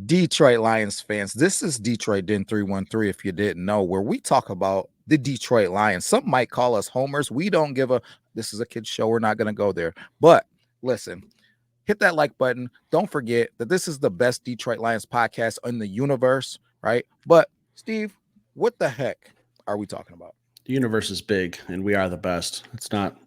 Detroit Lions fans, this is Detroit Den 313, if you didn't know, where we talk about the Detroit Lions. Some might call us homers. We don't give a, this is a kid's show. We're not going to go there. But listen, hit that like button. Don't forget that this is the best Detroit Lions podcast in the universe, right? But Steve, what the heck are we talking about? The universe is big and we are the best. It's not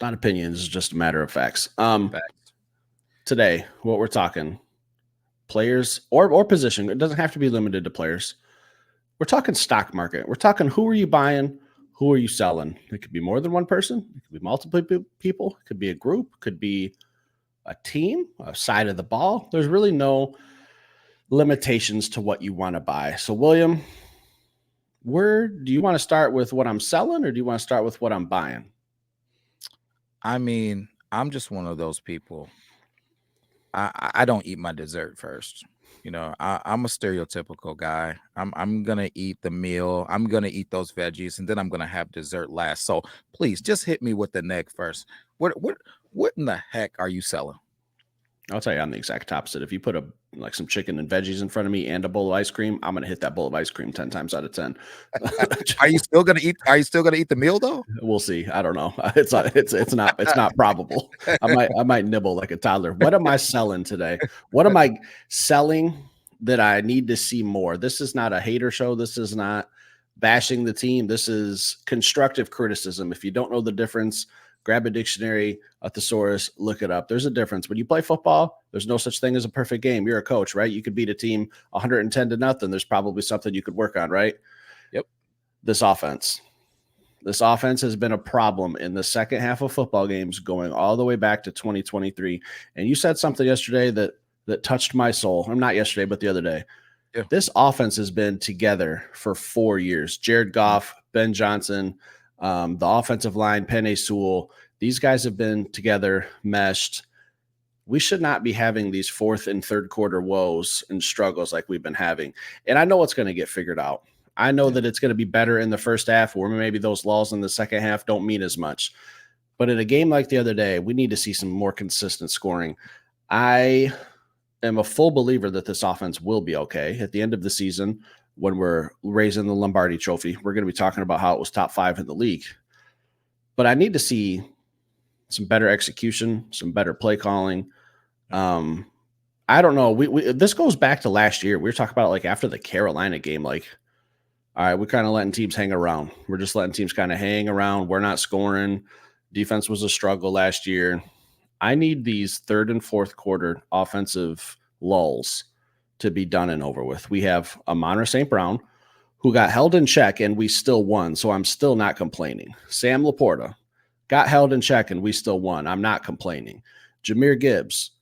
opinions, it's just a matter of facts. Facts. Today, what we're talking, players or position, it doesn't have to be limited to players. We're talking stock market. We're talking who are you buying, who are you selling? It could be more than one person, it could be multiple people, it could be a group, it could be a team, a side of the ball. There's really no limitations to what you want to buy. So, William, where do you want to start with what I'm selling or do you want to start with what I'm buying? I mean, I'm just one of those people. I don't eat my dessert first. I'm a stereotypical guy. I'm gonna eat the meal. I'm gonna eat those veggies, and then I'm gonna have dessert last. So please, just hit me with the neck first. What in the heck are you selling? I'll tell you, I'm the exact opposite. If you put some chicken and veggies in front of me and a bowl of ice cream, I'm gonna hit that bowl of ice cream 10 times out of 10. Are you still gonna eat? Are you still gonna eat the meal though? We'll see. I don't know. It's not probable. I might nibble like a toddler. What am I selling today? What am I selling that I need to see more? This is not a hater show. This is not bashing the team. This is constructive criticism. If you don't know the difference, grab a dictionary, a thesaurus, look it up. There's a difference. When you play football, there's no such thing as a perfect game. You're a coach, right? You could beat a team 110-0. There's probably something you could work on, right? Yep. This offense has been a problem in the second half of football games going all the way back to 2023. And you said something yesterday that touched my soul. Or not yesterday, but the other day. Yeah. This offense has been together for 4 years. Jared Goff, Ben Johnson, the offensive line, Penei Sewell, these guys have been together, meshed. We should not be having these fourth and third quarter woes and struggles like we've been having. And I know it's going to get figured out. I know that it's going to be better in the first half, or maybe those lulls in the second half don't mean as much. But in a game like the other day, we need to see some more consistent scoring. I am a full believer that this offense will be okay at the end of the season. When we're raising the Lombardi trophy, we're going to be talking about how it was top 5 in the league. But I need to see some better execution, some better play calling. I don't know. This goes back to last year. We were talking about like after the Carolina game, like, all right, we're kind of letting teams hang around. We're just letting teams kind of hang around. We're not scoring. Defense was a struggle last year. I need these third and fourth quarter offensive lulls to be done and over with. We have Amon-Ra St. Brown, who got held in check, and we still won, so I'm still not complaining. Sam Laporta got held in check, and we still won. I'm not complaining. Jahmyr Gibbs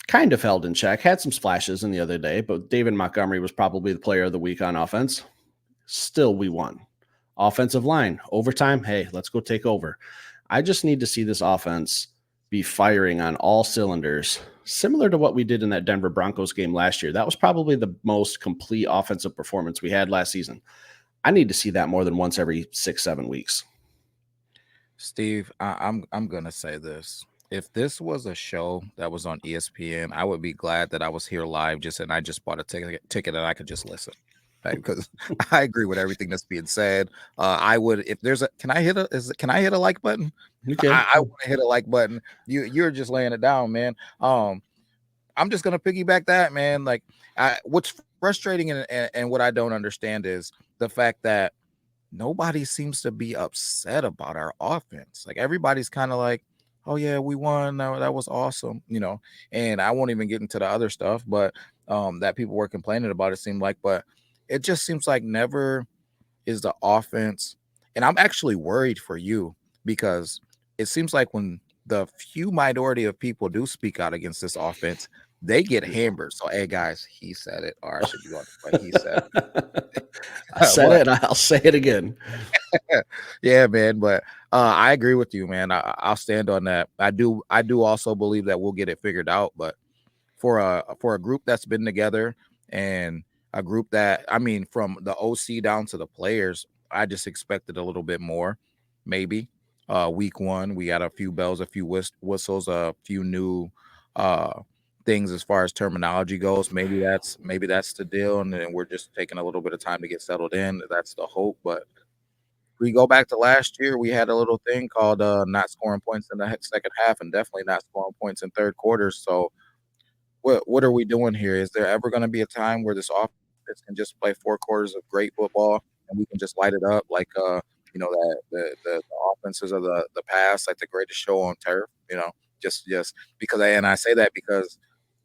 kind of held in check, had some splashes in the other day, but David Montgomery was probably the player of the week on offense. Still, we won. Offensive line, overtime, hey, let's go take over. I just need to see this offense be firing on all cylinders, similar to what we did in that Denver Broncos game last year. That was probably the most complete offensive performance we had last season. I need to see that more than once every 6-7 weeks. Steve, I'm gonna say this. If this was a show that was on ESPN, I would be glad that I was here live and I just bought a ticket and I could just listen. Right? Because I agree with everything that's being said. I would, if there's a, can I hit a like button? Okay. I want to hit a like button. You're just laying it down, man. I'm just gonna piggyback that, man. Like, what's frustrating and what I don't understand is the fact that nobody seems to be upset about our offense. Like everybody's kind of like, oh yeah, we won. That was awesome, And I won't even get into the other stuff, but that people were complaining about. It seemed like, but it just seems like never is the offense. And I'm actually worried for you because it seems like when the few minority of people do speak out against this offense, they get hammered. So, hey guys, he said it, or I should be going to he said it. I said it, and I'll say it again. Yeah, man. But I agree with you, man. I'll stand on that. I do also believe that we'll get it figured out. But for a group that's been together and a group that, I mean, from the OC down to the players, I just expected a little bit more, maybe. Week 1, we got a few bells, a few whistles, a few new things as far as terminology goes. Maybe that's the deal, and then we're just taking a little bit of time to get settled in. That's the hope. But we go back to last year, we had a little thing called not scoring points in the second half, and definitely not scoring points in third quarters. So what are we doing here? Is there ever going to be a time where this offense can just play 4 quarters of great football and we can just light it up like that the offenses of the past, like the greatest show on turf, just because I say that because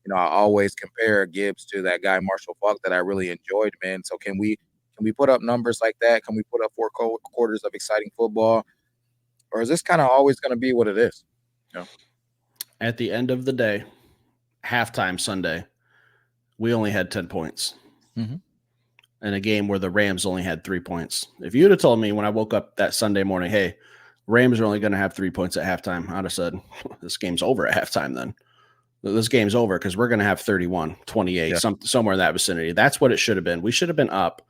I always compare Gibbs to that guy Marshall Faulk that I really enjoyed, man. So can we put up numbers like that? Can we put up 4 quarters of exciting football, or is this kind of always going to be what it is? At the end of the day, halftime Sunday, we only had 10 points in a game where the Rams only had 3 points. If you'd have told me when I woke up that Sunday morning, hey, Rams are only going to have 3 points at halftime, I'd have said, this game's over at halftime then. This game's over because we're going to have 31, 28, somewhere in that vicinity. That's what it should have been. We should have been up.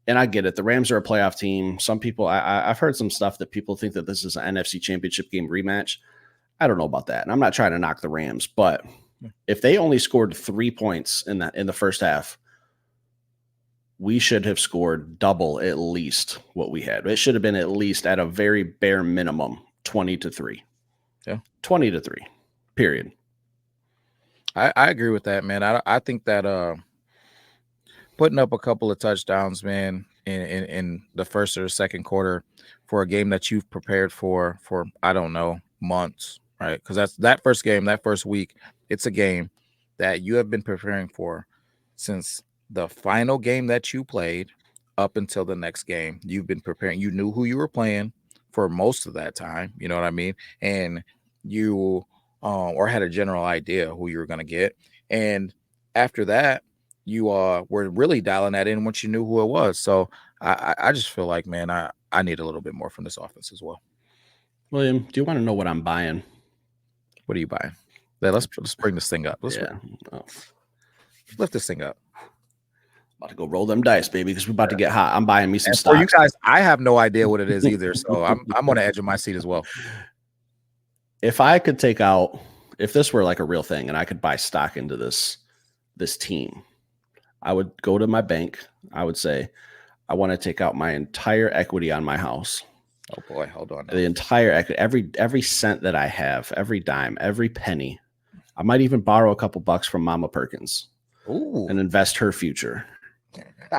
And I get it. The Rams are a playoff team. Some people, I've heard some stuff that people think that this is an NFC Championship game rematch. I don't know about that. And I'm not trying to knock the Rams, but if they only scored 3 points in the first half, we should have scored double at least what we had. It should have been at least at a very bare minimum 20-3. Yeah. 20-3. Period. I agree with that, man. I think that putting up a couple of touchdowns, man, in the first or second quarter for a game that you've prepared for I don't know, months, right? Because that first game, that first week, it's a game that you have been preparing for since the final game that you played up until the next game. You've been preparing. You knew who you were playing for most of that time. You know what I mean? And you or had a general idea who you were going to get. And after that, you were really dialing that in once you knew who it was. So I just feel like, man, I need a little bit more from this offense as well. William, do you want to know what I'm buying? What are you buying? Let's bring this thing up. Lift this thing up. About to go roll them dice, baby, because we're about to get hot. I'm buying me some stocks. For you guys, I have no idea what it is either, so I'm on the edge of my seat as well. If I could take out, if this were like a real thing and I could buy stock into this team, I would go to my bank. I would say, I want to take out my entire equity on my house. Oh boy, hold on. The entire equity, every cent that I have, every dime, every penny. I might even borrow a couple bucks from Mama Perkins and invest her future.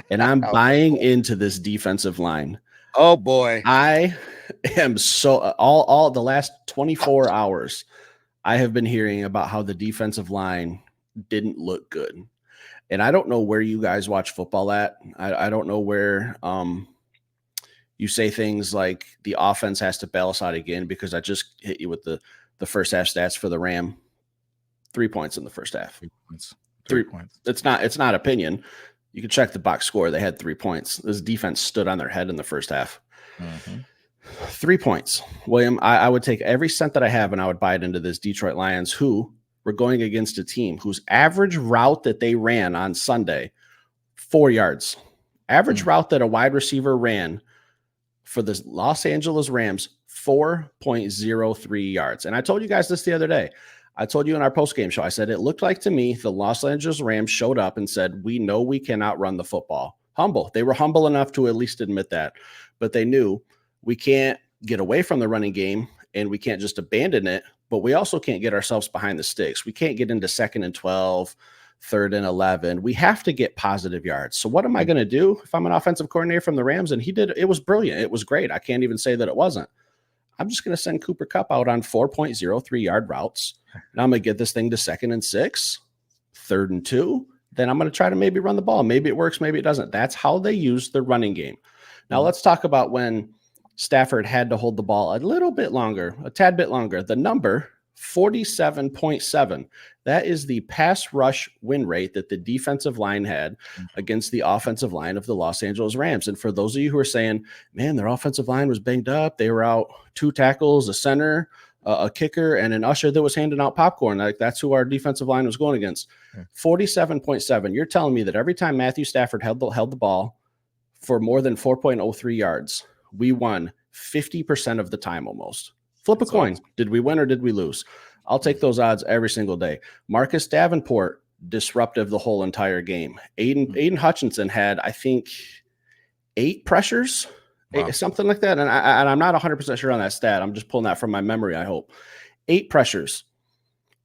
And I'm buying into this defensive line. Oh boy. I am so all the last 24 hours, I have been hearing about how the defensive line didn't look good. And I don't know where you guys watch football at. I don't know where you say things like the offense has to bail us out again, because I just hit you with the first half stats for the Ram. 3 points in the first half. 3 points. 3 points. It's not opinion. You can check the box score. They had 3 points. This defense stood on their head in the first half. 3 points. William, I would take every cent that I have and I would buy it into this Detroit Lions, who were going against a team whose average route that they ran on Sunday, 4 yards. Average route that a wide receiver ran for the Los Angeles Rams, 4.03 yards. And I told you guys this the other day. I told you in our postgame show, I said, it looked like to me the Los Angeles Rams showed up and said, we know we cannot run the football. Humble. They were humble enough to at least admit that. But they knew we can't get away from the running game and we can't just abandon it, but we also can't get ourselves behind the sticks. We can't get into 2nd and 12, 3rd and 11. We have to get positive yards. So what am I going to do if I'm an offensive coordinator from the Rams? And it was brilliant. It was great. I can't even say that it wasn't. I'm just going to send Cooper Kupp out on 4.03 yard routes. And I'm going to get this thing to 2nd and 6, 3rd and 2. Then I'm going to try to maybe run the ball. Maybe it works, maybe it doesn't. That's how they use the running game. Now let's talk about when Stafford had to hold the ball a little bit longer, a tad bit longer. The number 47.7. That is the pass rush win rate that the defensive line had against the offensive line of the Los Angeles Rams. And for those of you who are saying, man, their offensive line was banged up. They were out 2 tackles, a center, a kicker, and an usher that was handing out popcorn. Like, that's who our defensive line was going against. 47.7. You're telling me that every time Matthew Stafford held the ball for more than 4.03 yards, we won 50% of the time almost. Flip a coin. Did we win or did we lose? I'll take those odds every single day. Marcus Davenport, disruptive the whole entire game. Aiden Hutchinson had, I think, 8 pressures, something like that. And I'm not 100% sure on that stat. I'm just pulling that from my memory, I hope. 8 pressures.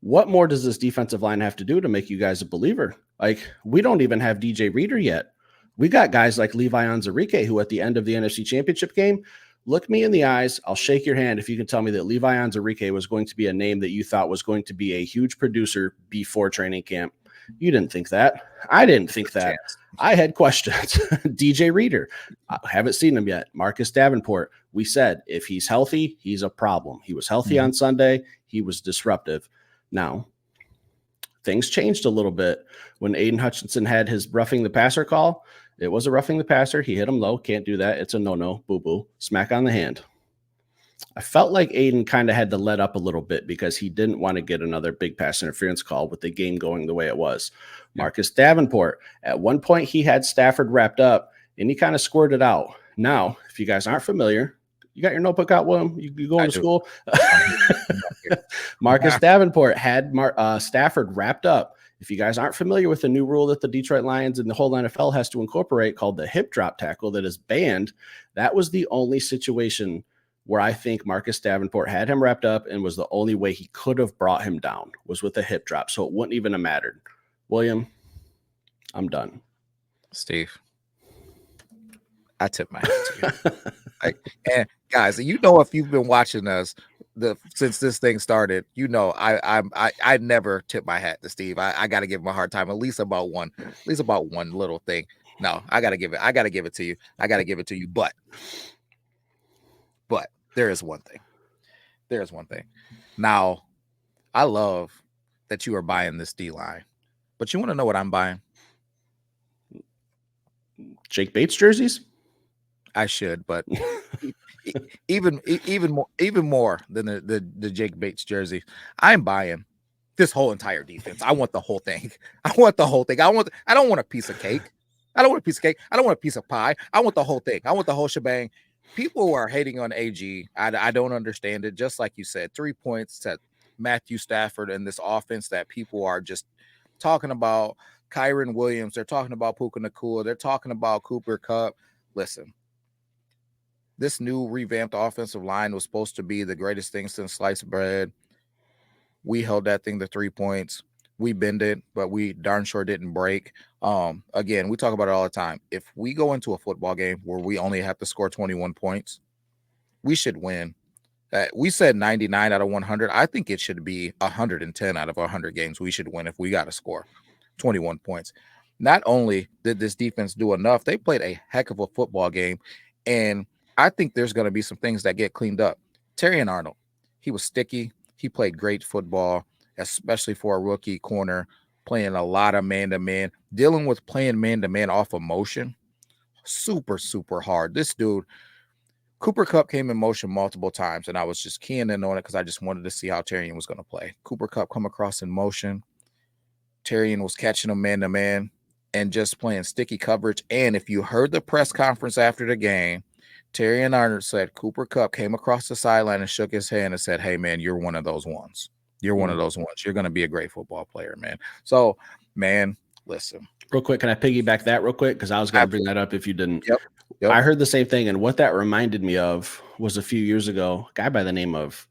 What more does this defensive line have to do to make you guys a believer? Like, we don't even have DJ Reader yet. We got guys like Levi Onwuzurike, who at the end of the NFC Championship game, look me in the eyes. I'll shake your hand if you can tell me that Levi Onwuzurike was going to be a name that you thought was going to be a huge producer before training camp. You didn't think that. I didn't think that. I had questions. DJ Reader, I haven't seen him yet. Marcus Davenport, we said if he's healthy, he's a problem. He was healthy on Sunday. He was disruptive. Now, things changed a little bit when Aiden Hutchinson had his roughing the passer call. It was a roughing the passer. He hit him low. Can't do that. It's a no-no. Boo-boo. Smack on the hand. I felt like Aiden kind of had to let up a little bit because he didn't want to get another big pass interference call with the game going the way it was. Marcus Davenport, at one point he had Stafford wrapped up and he kind of squirted out. Now, if you guys aren't familiar, you got your notebook out, William? You going to school? Marcus Davenport had Stafford wrapped up. If you guys aren't familiar with the new rule that the Detroit Lions and the whole NFL has to incorporate called the hip drop tackle that is banned, that was the only situation where I think Marcus Davenport had him wrapped up and was the only way he could have brought him down was with a hip drop. So it wouldn't even have mattered. William, I'm done. Steve, I tip my hat to you. And guys, you know, if you've been watching us since this thing started, you know I never tip my hat to Steve. I got to give him a hard time at least about one little thing. No, I got to give it to you. I got to give it to you. But there is one thing. Now, I love that you are buying this D line, but you want to know what I'm buying? Jake Bates jerseys? I should, but even more than the Jake Bates jersey, I'm buying this whole entire defense. I want the whole thing. I don't want a piece of cake. I don't want a piece of cake. I don't want a piece of pie. I want the whole thing. I want the whole shebang. People who are hating on AG, I don't understand it. Just like you said, 3 points to Matthew Stafford and this offense that people are just talking about. Kyren Williams, they're talking about Puka Nacua, they're talking about Cooper Kupp. Listen, this new revamped offensive line was supposed to be the greatest thing since sliced bread. We held that thing to 3 points. We bend it, but we darn sure didn't break. Again, we talk about it all the time. If we go into a football game where we only have to score 21 points, we should win. We said 99 out of 100. I think it should be 110 out of 100 games we should win if we got to score 21 points. Not only did this defense do enough, they played a heck of a football game, and I think there's going to be some things that get cleaned up. Terrion Arnold, he was sticky. He played great football, especially for a rookie corner, playing a lot of man-to-man, dealing with playing man-to-man off of motion. Super, super hard. This dude, Cooper Kupp came in motion multiple times, and I was just keying in on it because I just wanted to see how Terrion was going to play. Cooper Kupp come across in motion. Terrion was catching him man-to-man and just playing sticky coverage. And if you heard the press conference after the game, Terrion Arnold said Cooper Kupp came across the sideline and shook his hand and said, "Hey, man, you're one of those ones. You're one of those ones. You're going to be a great football player, man." So, man, listen. Real quick, can I piggyback that real quick? Because I was going to bring that up if you didn't. Yep. I heard the same thing, and what that reminded me of was a few years ago, a guy by the name of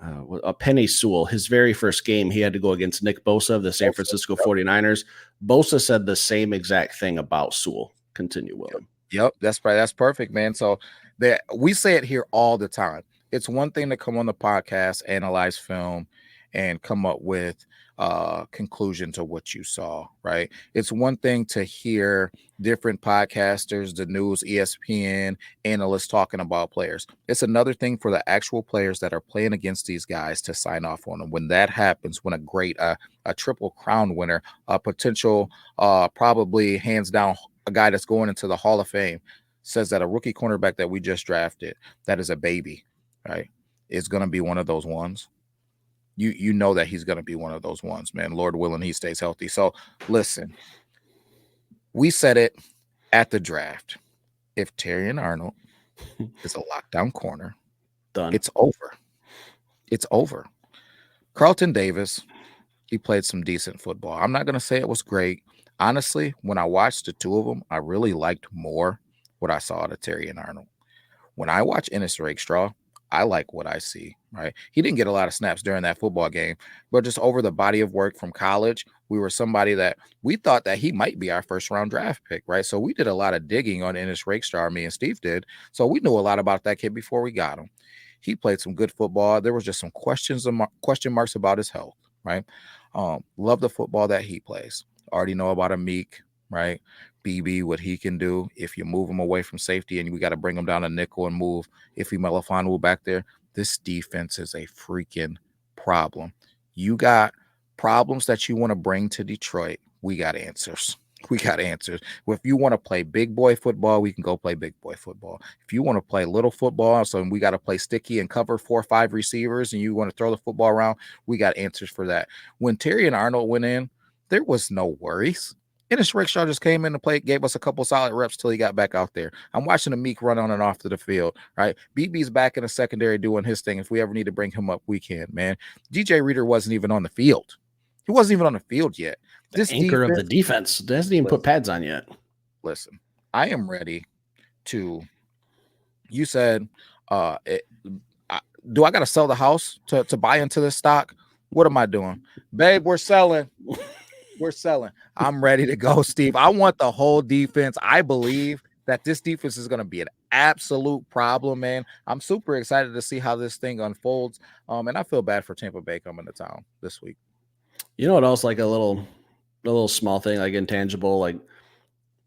Penei Sewell. His very first game, he had to go against Nick Bosa of the San Francisco 49ers. Bosa said the same exact thing about Sewell. Continue, William. Yep, that's perfect, man. So we say it here all the time. It's one thing to come on the podcast, analyze film, and come up with a conclusion to what you saw, right? It's one thing to hear different podcasters, the news, ESPN, analysts talking about players. It's another thing for the actual players that are playing against these guys to sign off on them. When that happens, when a triple crown winner, a potential probably hands down a guy that's going into the Hall of Fame says that a rookie cornerback that we just drafted, that is a baby, right, is going to be one of those ones. You know that he's going to be one of those ones, man. Lord willing, he stays healthy. So listen, we said it at the draft. If Terrion Arnold is a lockdown corner, done. It's over. It's over. Carlton Davis, he played some decent football. I'm not going to say it was great. Honestly, when I watched the two of them, I really liked more what I saw out of Terrion Arnold. When I watch Ennis Rakestraw, I like what I see, right? He didn't get a lot of snaps during that football game, but just over the body of work from college, we were somebody that we thought that he might be our first round draft pick, right? So we did a lot of digging on Ennis Rakestraw, me and Steve did. So we knew a lot about that kid before we got him. He played some good football. There was just some question marks about his health, right? Love the football that he plays. Already know about Amik, right? BB, what he can do if you move him away from safety and we got to bring him down a nickel and move Ife Melifonwu back there. This defense is a freaking problem. You got problems that you want to bring to Detroit. We got answers. We got answers. If you want to play big boy football, we can go play big boy football. If you want to play little football, so we got to play sticky and cover 4 or 5 receivers, and you want to throw the football around, we got answers for that. When Terrion Arnold went in, there was no worries. Ennis Rakestraw just came in to play, gave us a couple solid reps till he got back out there. I'm watching Amik run on and off to the field, right? BB's back in the secondary doing his thing. If we ever need to bring him up, we can, man. DJ Reader wasn't even on the field. He wasn't even on the field yet. This anchor of the defense doesn't even put pads on yet. Listen, I am ready to. You said, do I got to sell the house to buy into this stock? What am I doing? Babe, we're selling. We're selling. I'm ready to go, Steve. I want the whole defense. I believe that this defense is going to be an absolute problem, man. I'm super excited to see how this thing unfolds. And I feel bad for Tampa Bay coming to town this week. You know what else? Like a little small thing, like intangible. Like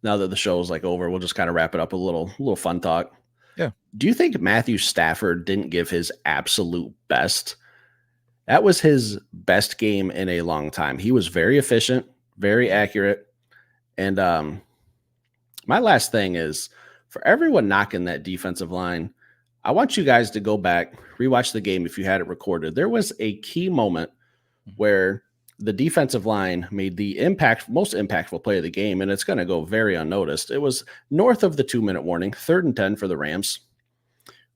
now that the show is like over, we'll just kind of wrap it up with a little fun talk. Yeah. Do you think Matthew Stafford didn't give his absolute best? That was his best game in a long time. He was very efficient, very accurate. And my last thing is, for everyone knocking that defensive line, I want you guys to go back, rewatch the game if you had it recorded. There was a key moment where the defensive line made the most impactful play of the game, and it's going to go very unnoticed. It was north of the 2-minute warning, 3rd and 10 for the Rams.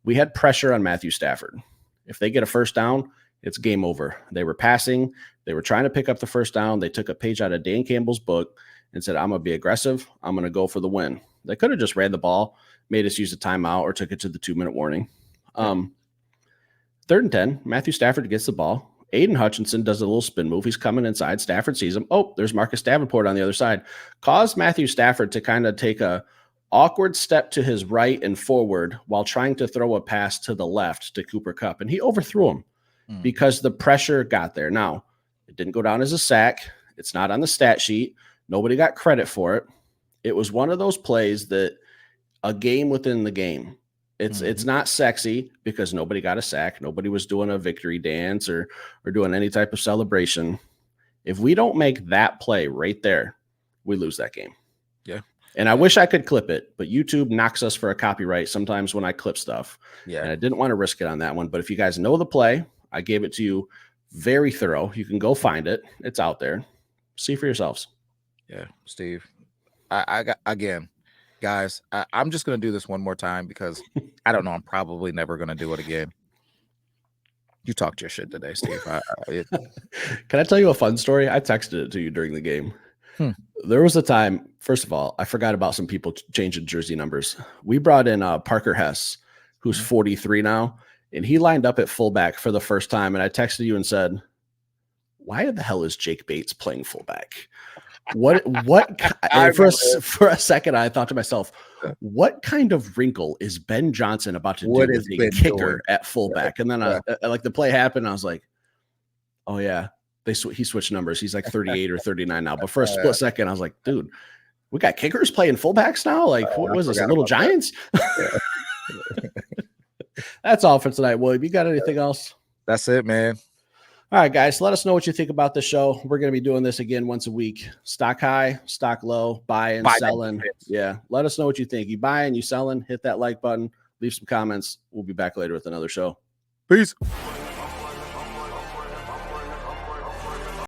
We had pressure on Matthew Stafford. If they get a first down, it's game over. They were passing. They were trying to pick up the first down. They took a page out of Dan Campbell's book and said, I'm going to be aggressive. I'm going to go for the win. They could have just ran the ball, made us use a timeout, or took it to the 2-minute warning. 3rd and 10, Matthew Stafford gets the ball. Aiden Hutchinson does a little spin move. He's coming inside. Stafford sees him. Oh, there's Marcus Davenport on the other side. Caused Matthew Stafford to kind of take a awkward step to his right and forward while trying to throw a pass to the left to Cooper Kupp, and he overthrew him because the pressure got there. Now, it didn't go down as a sack. It's not on the stat sheet. Nobody got credit for it. It was one of those plays that a game within the game. It's not sexy because nobody got a sack. Nobody was doing a victory dance or doing any type of celebration. If we don't make that play right there, we lose that game. Yeah. And I wish I could clip it, but YouTube knocks us for a copyright sometimes when I clip stuff. Yeah. And I didn't want to risk it on that one. But if you guys know the play, I gave it to you very thorough. You can go find it. It's out there. See for yourselves. Yeah, Steve. I got, again, guys, I'm just going to do this one more time because I don't know. I'm probably never going to do it again. You talked your shit today, Steve. Can I tell you a fun story? I texted it to you during the game. There was a time, first of all, I forgot about some people changing jersey numbers. We brought in Parker Hess, who's 43 now, and he lined up at fullback for the first time. And I texted you and said, why the hell is Jake Bates playing fullback? For a second, I thought to myself, what kind of wrinkle is Ben Johnson about to do with a kicker at fullback? And then like the play happened, I was like, oh yeah, he switched numbers. He's like 38 or 39 now. But for a split second, I was like, dude, we got kickers playing fullbacks now? Like, what was this, Little Giants? That's all for tonight, William. You got anything else? That's it, man. All right, guys, let us know what you think about the show. We're going to be doing this again once a week. Stock high, stock low, buying, selling. Yeah, let us know what you think. You buying, you selling, hit that like button, leave some comments. We'll be back later with another show. Peace.